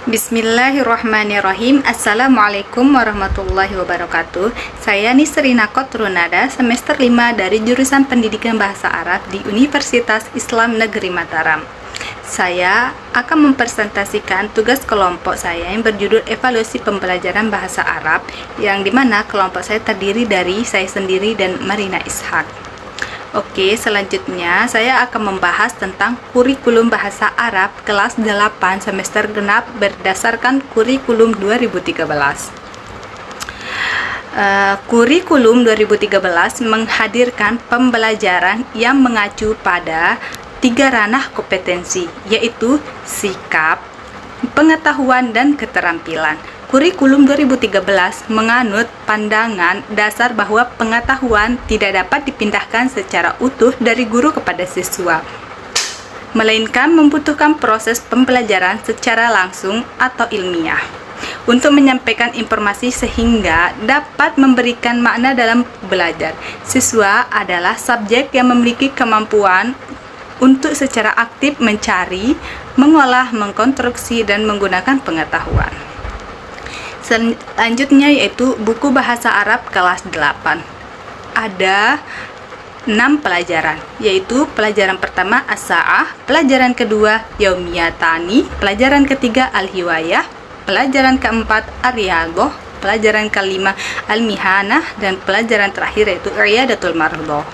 Bismillahirrahmanirrahim. Assalamualaikum warahmatullahi wabarakatuh. Saya Nisrina Kotrunada, semester 5 dari jurusan Pendidikan Bahasa Arab di Universitas Islam Negeri Mataram. Saya akan mempresentasikan tugas kelompok saya yang berjudul Evaluasi Pembelajaran Bahasa Arab, yang dimana kelompok saya terdiri dari saya sendiri dan Marina Ishak. Oke, selanjutnya saya akan membahas tentang kurikulum bahasa Arab kelas 8 semester genap berdasarkan kurikulum 2013. Kurikulum 2013 menghadirkan pembelajaran yang mengacu pada 3 ranah kompetensi, yaitu sikap, pengetahuan, dan keterampilan. Kurikulum 2013 menganut pandangan dasar bahwa pengetahuan tidak dapat dipindahkan secara utuh dari guru kepada siswa, melainkan membutuhkan proses pembelajaran secara langsung atau ilmiah untuk menyampaikan informasi sehingga dapat memberikan makna dalam belajar. Siswa adalah subjek yang memiliki kemampuan untuk secara aktif mencari, mengolah, mengkonstruksi, dan menggunakan pengetahuan. Selanjutnya yaitu buku bahasa Arab kelas 8. Ada 6 pelajaran, yaitu pelajaran pertama As-Sa'ah, pelajaran kedua Yaumiyatani, pelajaran ketiga Al-Hiwayah, pelajaran keempat Ar-Riyadhah, pelajaran kelima Al-Mihanah, dan pelajaran terakhir yaitu Iyadatul Mardhah.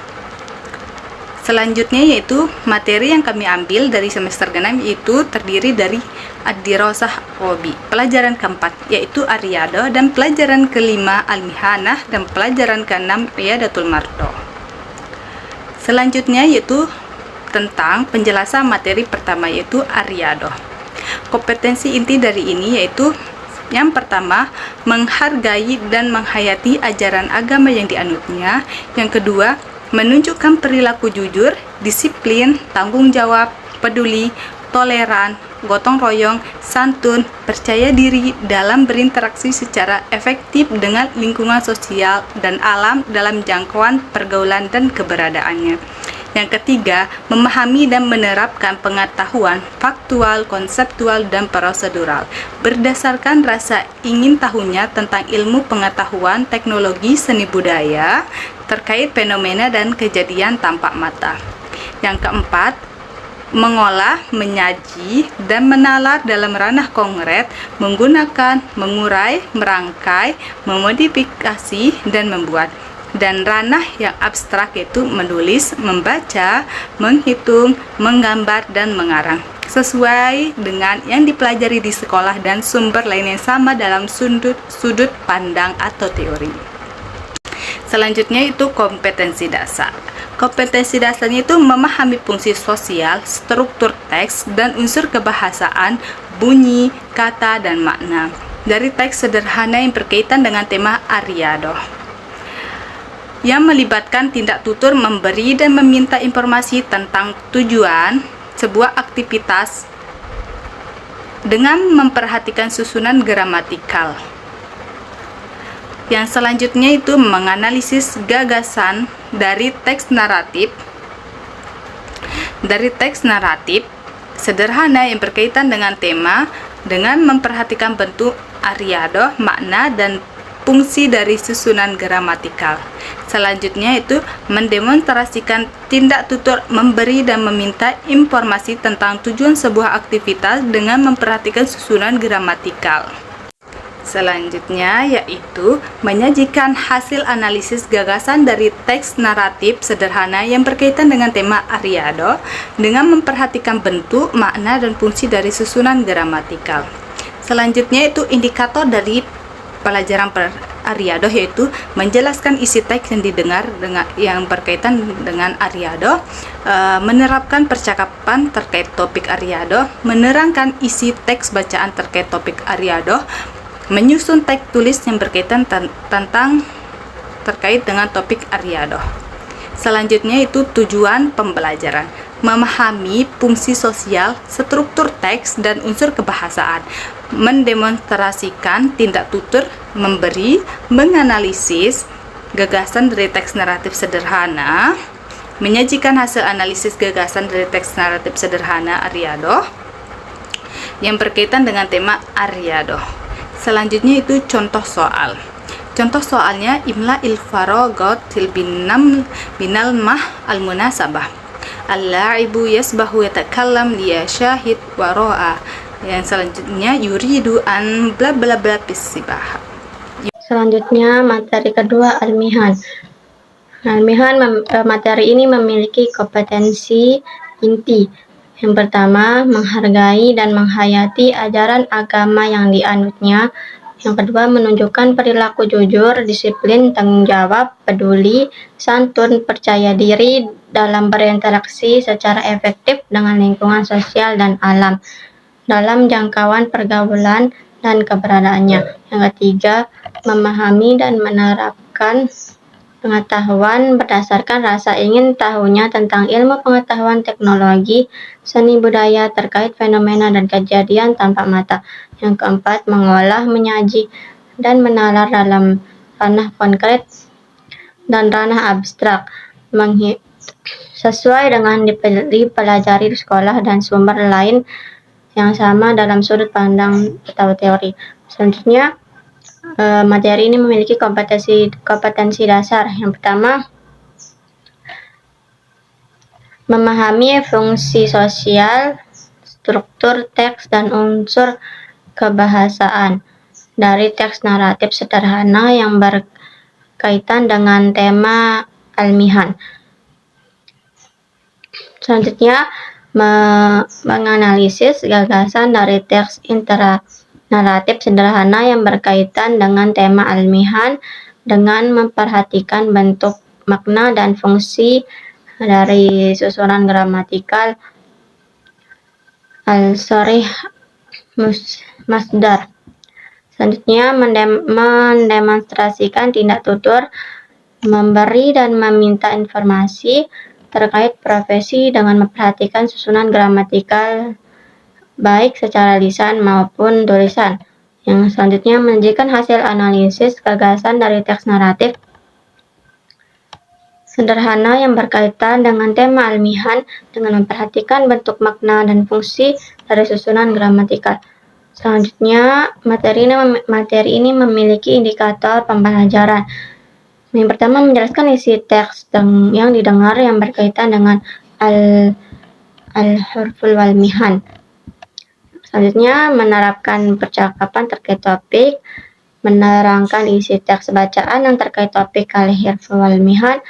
Selanjutnya yaitu materi yang kami ambil dari semester genap, yaitu terdiri dari Ad-Dirasah Robi, pelajaran keempat yaitu Ar-Riyadhah, dan pelajaran kelima Al-Mihanah, dan pelajaran keenam Iyadatul Mardhah. Selanjutnya yaitu tentang penjelasan materi pertama yaitu Ar-Riyadhah. Kompetensi inti dari ini yaitu yang pertama, menghargai dan menghayati ajaran agama yang dianutnya. Yang kedua, menunjukkan perilaku jujur, disiplin, tanggung jawab, peduli, toleran, gotong royong, santun, percaya diri dalam berinteraksi secara efektif dengan lingkungan sosial dan alam dalam jangkauan pergaulan dan keberadaannya. Yang ketiga, memahami dan menerapkan pengetahuan faktual, konseptual, dan prosedural berdasarkan rasa ingin tahunya tentang ilmu pengetahuan, teknologi, seni budaya terkait fenomena dan kejadian tampak mata. Yang keempat, mengolah, menyaji, dan menalar dalam ranah konkret menggunakan, mengurai, merangkai, memodifikasi, dan membuat. Dan ranah yang abstrak yaitu menulis, membaca, menghitung, menggambar, dan mengarang sesuai dengan yang dipelajari di sekolah dan sumber lain yang sama dalam sudut pandang atau teori. Selanjutnya itu kompetensi dasar. Kompetensi dasarnya itu memahami fungsi sosial, struktur teks, dan unsur kebahasaan, bunyi, kata, dan makna dari teks sederhana yang berkaitan dengan tema Ar-Riyadhah, yang melibatkan tindak tutur memberi dan meminta informasi tentang tujuan sebuah aktivitas dengan memperhatikan susunan gramatikal. Yang selanjutnya itu menganalisis gagasan dari teks naratif sederhana yang berkaitan dengan tema dengan memperhatikan bentuk Ar-Riyadhah, makna, dan fungsi dari susunan gramatikal. Selanjutnya itu mendemonstrasikan tindak tutur memberi dan meminta informasi tentang tujuan sebuah aktivitas dengan memperhatikan susunan gramatikal. Selanjutnya yaitu menyajikan hasil analisis gagasan dari teks naratif sederhana yang berkaitan dengan tema Ar-Riyadhah dengan memperhatikan bentuk, makna, dan fungsi dari susunan gramatikal. Selanjutnya itu indikator dari pelajaran Ar-Riyadhah yaitu menjelaskan isi teks yang didengar yang berkaitan dengan Ar-Riyadhah, menerapkan percakapan terkait topik Ar-Riyadhah, menerangkan isi teks bacaan terkait topik Ar-Riyadhah, menyusun teks tulis yang berkaitan terkait dengan topik Ar-Riyadhah. Selanjutnya itu tujuan pembelajaran, memahami fungsi sosial, struktur teks, dan unsur kebahasaan, mendemonstrasikan tindak tutur memberi, menganalisis gagasan dari teks naratif sederhana, menyajikan hasil analisis gagasan dari teks naratif sederhana Ar-Riyadhah, yang berkaitan dengan tema Aryado. Selanjutnya itu contoh soal. Contoh soalnya imla il faragot binal mah al munasabah. Al-la'ibu yasbahu yatakallam liya syahid wa ro'a. Yang selanjutnya yuridu an bla bla bla bisibah. Selanjutnya materi kedua Al-Mihan. Materi ini memiliki kompetensi inti. Yang pertama, menghargai dan menghayati ajaran agama yang dianutnya. Yang kedua, menunjukkan perilaku jujur, disiplin, tanggung jawab, peduli, santun, percaya diri dalam berinteraksi secara efektif dengan lingkungan sosial dan alam dalam jangkauan pergaulan dan keberadaannya. Yang ketiga, memahami dan menerapkan pengetahuan berdasarkan rasa ingin tahunya tentang ilmu pengetahuan teknologi, seni budaya terkait fenomena dan kejadian tanpa mata. Yang keempat, mengolah, menyaji, dan menalar dalam ranah konkret dan ranah abstrak, sesuai dengan dipelajari di sekolah dan sumber lain yang sama dalam sudut pandang atau teori. Selanjutnya, materi ini memiliki kompetensi dasar. Yang pertama, memahami fungsi sosial, struktur teks, dan unsur kebahasaan dari teks naratif sederhana yang berkaitan dengan tema Al-Mihan. Selanjutnya, menganalisis gagasan dari teks naratif sederhana yang berkaitan dengan tema Al-Mihan dengan memperhatikan bentuk, makna, dan fungsi dari susunan gramatikal al-sharih masdar. Selanjutnya, mendemonstrasikan tindak tutur, memberi dan meminta informasi terkait profesi dengan memperhatikan susunan gramatikal baik secara lisan maupun tulisan. Yang selanjutnya, menyajikan hasil analisis gagasan dari teks naratif sederhana yang berkaitan dengan tema Al-Mihan dengan memperhatikan bentuk, makna, dan fungsi dari susunan gramatikal. Selanjutnya, materi ini memiliki indikator pembelajaran. Yang pertama, menjelaskan isi teks yang didengar yang berkaitan dengan al-hurful wal-mihan. Selanjutnya, menerapkan percakapan terkait topik, menerangkan isi teks bacaan yang terkait topik al-hurful wal-mihan.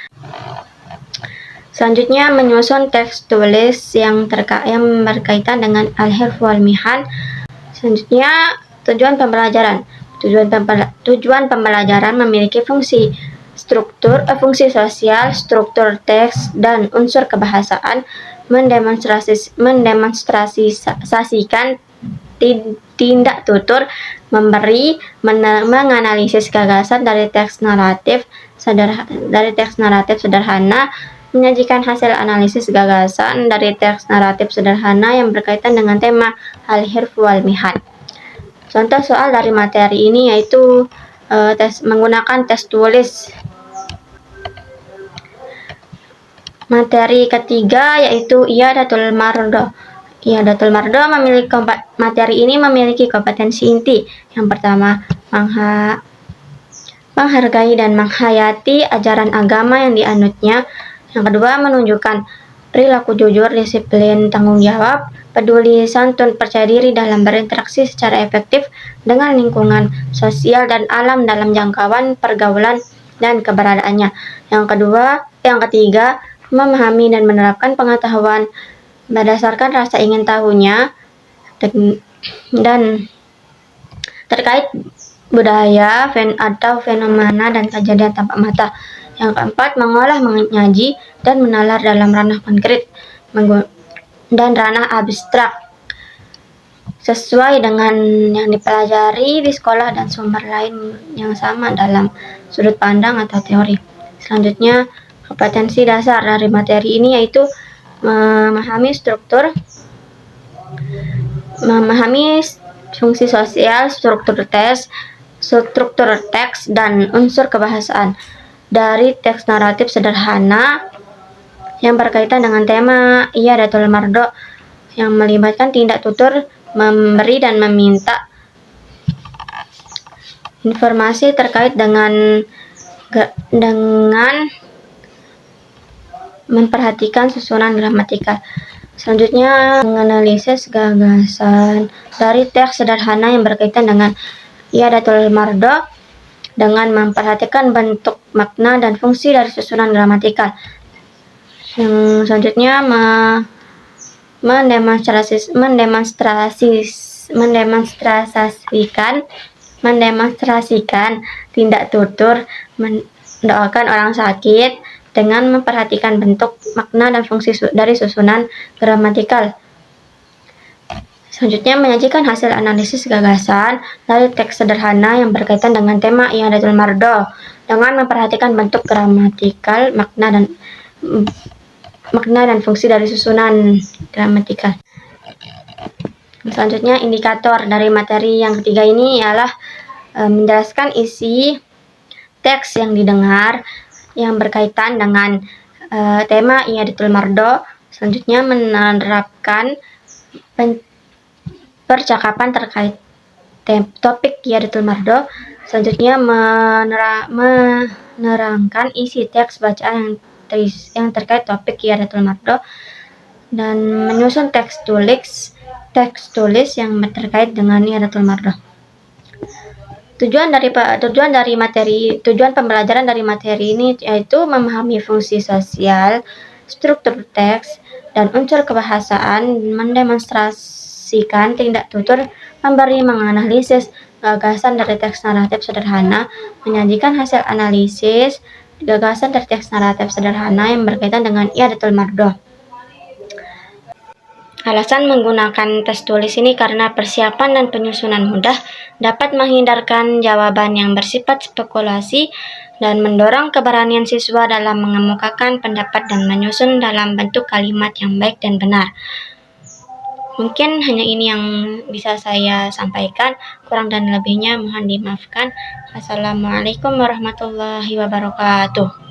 Selanjutnya, menyusun teks tulis yang berkaitan dengan al-hurful wal-mihan. Selanjutnya, tujuan pembelajaran. Tujuan pembelajaran memiliki fungsi sosial, struktur teks, dan unsur kebahasaan, mendemonstrasikan tindak tutur, memberi, menganalisis gagasan dari teks naratif sederhana, menyajikan hasil analisis gagasan dari teks naratif sederhana yang berkaitan dengan tema al-hurful wal-mihan. Contoh soal dari materi ini yaitu menggunakan tes tulis. Materi ketiga yaitu Iyadatul Mardo. Materi ini memiliki kompetensi inti. Yang pertama, menghargai dan menghayati ajaran agama yang dianutnya. Yang kedua, menunjukkan perilaku jujur, disiplin, tanggung jawab, peduli, santun, percaya diri dalam berinteraksi secara efektif dengan lingkungan sosial dan alam dalam jangkauan pergaulan dan keberadaannya. Yang ketiga, memahami dan menerapkan pengetahuan berdasarkan rasa ingin tahunya dan terkait budaya atau fenomena dan kejadian tanpa mata. Yang keempat, mengolah, menyaji, dan menalar dalam ranah konkret dan ranah abstrak sesuai dengan yang dipelajari di sekolah dan sumber lain yang sama dalam sudut pandang atau teori. Selanjutnya, kompetensi dasar dari materi ini yaitu memahami fungsi sosial, struktur teks, dan unsur kebahasaan dari teks naratif sederhana yang berkaitan dengan tema Iyadatul Mardo yang melibatkan tindak tutur, memberi dan meminta informasi terkait dengan memperhatikan susunan gramatikal. Selanjutnya, menganalisis gagasan dari teks sederhana yang berkaitan dengan i'adatul mardo dengan memperhatikan bentuk, makna, dan fungsi dari susunan gramatikal. Yang selanjutnya, mendemonstrasikan tindak tutur mendoakan orang sakit dengan memperhatikan bentuk, makna, dan fungsi dari susunan gramatikal. Selanjutnya, menyajikan hasil analisis gagasan dari teks sederhana yang berkaitan dengan tema i'adatul mardo dengan memperhatikan bentuk gramatikal, makna dan fungsi dari susunan gramatikal. Selanjutnya, indikator dari materi yang ketiga ini ialah menjelaskan isi teks yang didengar yang berkaitan dengan tema i'adatul mardo. Selanjutnya, menerapkan percakapan terkait topik i'adatul mardo. Selanjutnya, menerangkan isi teks bacaan yang terkait topik i'adatul mardo dan menyusun teks tulis yang terkait dengan i'adatul mardo. Tujuan pembelajaran dari materi ini yaitu memahami fungsi sosial, struktur teks, dan unsur kebahasaan, mendemonstrasikan tindak tutur, menganalisis gagasan dari teks naratif sederhana, menyajikan hasil analisis gagasan dari teks naratif sederhana yang berkaitan dengan i'adatul mardo. Alasan menggunakan tes tulis ini karena persiapan dan penyusunan mudah, dapat menghindarkan jawaban yang bersifat spekulasi, dan mendorong keberanian siswa dalam mengemukakan pendapat dan menyusun dalam bentuk kalimat yang baik dan benar. Mungkin hanya ini yang bisa saya sampaikan, kurang dan lebihnya mohon dimaafkan. Assalamualaikum warahmatullahi wabarakatuh.